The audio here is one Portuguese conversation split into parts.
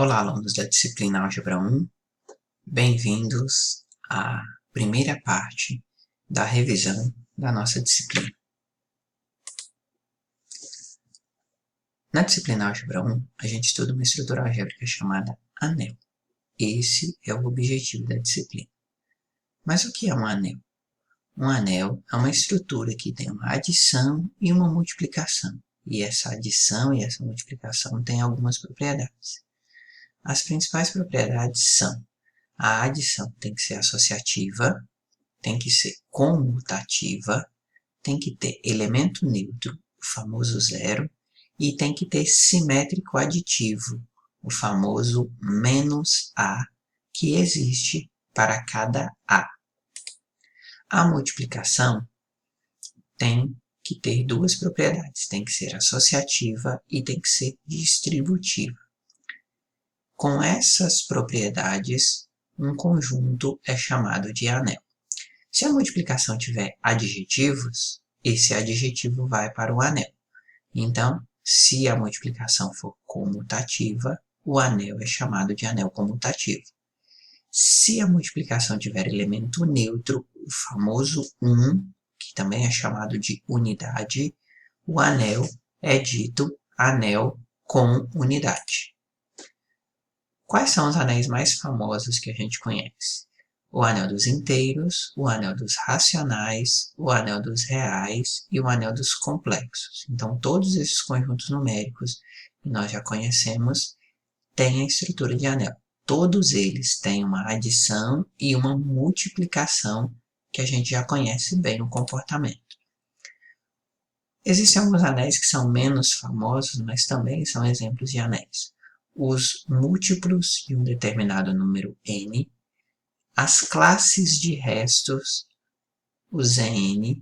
Olá, alunos da disciplina Álgebra 1, bem-vindos à primeira parte da revisão da nossa disciplina. Na disciplina Álgebra 1, a gente estuda uma estrutura algébrica chamada anel. Esse é o objetivo da disciplina. Mas o que é um anel? Um anel é uma estrutura que tem uma adição e uma multiplicação. E essa adição e essa multiplicação têm algumas propriedades. As principais propriedades são: a adição tem que ser associativa, tem que ser comutativa, tem que ter elemento neutro, o famoso zero, e tem que ter simétrico aditivo, o famoso menos A, que existe para cada A. A multiplicação tem que ter duas propriedades, tem que ser associativa e tem que ser distributiva. Com essas propriedades, um conjunto é chamado de anel. Se a multiplicação tiver adjetivos, esse adjetivo vai para o anel. Então, se a multiplicação for comutativa, o anel é chamado de anel comutativo. Se a multiplicação tiver elemento neutro, o famoso 1, que também é chamado de unidade, o anel é dito anel com unidade. Quais são os anéis mais famosos que a gente conhece? O anel dos inteiros, o anel dos racionais, o anel dos reais e o anel dos complexos. Então, todos esses conjuntos numéricos que nós já conhecemos têm a estrutura de anel. Todos eles têm uma adição e uma multiplicação que a gente já conhece bem no comportamento. Existem alguns anéis que são menos famosos, mas também são exemplos de anéis. Os múltiplos de um determinado número n, as classes de restos, o Zn,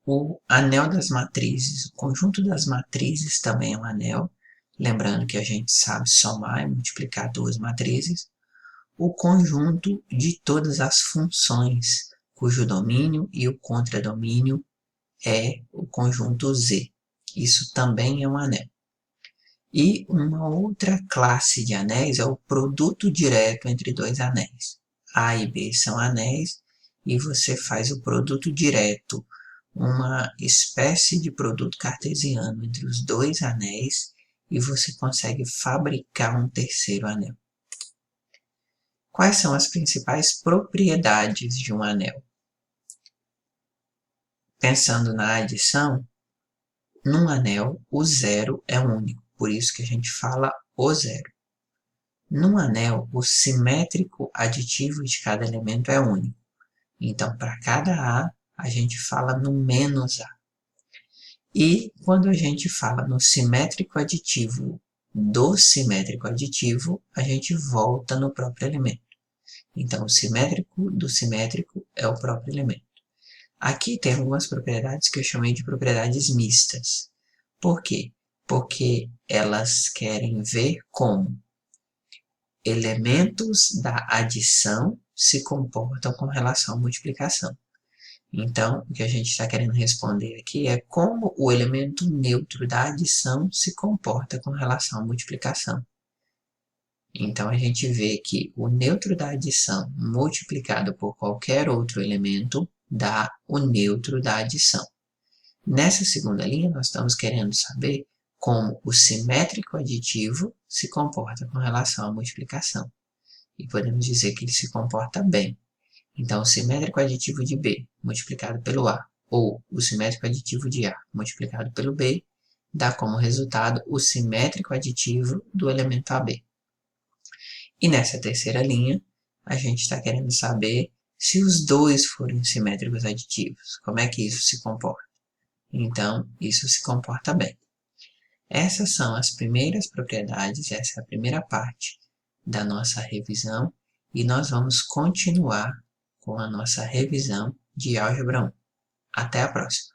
o anel das matrizes, o conjunto das matrizes também é um anel, lembrando que a gente sabe somar e multiplicar duas matrizes, o conjunto de todas as funções, cujo domínio e o contradomínio é o conjunto Z. Isso também é um anel. E uma outra classe de anéis é o produto direto entre dois anéis. A e B são anéis e você faz o produto direto, uma espécie de produto cartesiano entre os dois anéis e você consegue fabricar um terceiro anel. Quais são as principais propriedades de um anel? Pensando na adição, num anel o zero é único. Por isso que a gente fala o zero. Num anel, o simétrico aditivo de cada elemento é único. Então, para cada A gente fala no menos A. E quando a gente fala no simétrico aditivo do simétrico aditivo, a gente volta no próprio elemento. Então, o simétrico do simétrico é o próprio elemento. Aqui tem algumas propriedades que eu chamei de propriedades mistas. Por quê? Porque elas querem ver como elementos da adição se comportam com relação à multiplicação. Então, o que a gente está querendo responder aqui é como o elemento neutro da adição se comporta com relação à multiplicação. Então, a gente vê que o neutro da adição multiplicado por qualquer outro elemento dá o neutro da adição. Nessa segunda linha, nós estamos querendo saber como o simétrico aditivo se comporta com relação à multiplicação. E podemos dizer que ele se comporta bem. Então, o simétrico aditivo de B multiplicado pelo A, ou o simétrico aditivo de A multiplicado pelo B, dá como resultado o simétrico aditivo do elemento AB. E nessa terceira linha, a gente está querendo saber se os dois forem simétricos aditivos. Como é que isso se comporta? Então, isso se comporta bem. Essas são as primeiras propriedades, essa é a primeira parte da nossa revisão e nós vamos continuar com a nossa revisão de Álgebra 1. Até a próxima!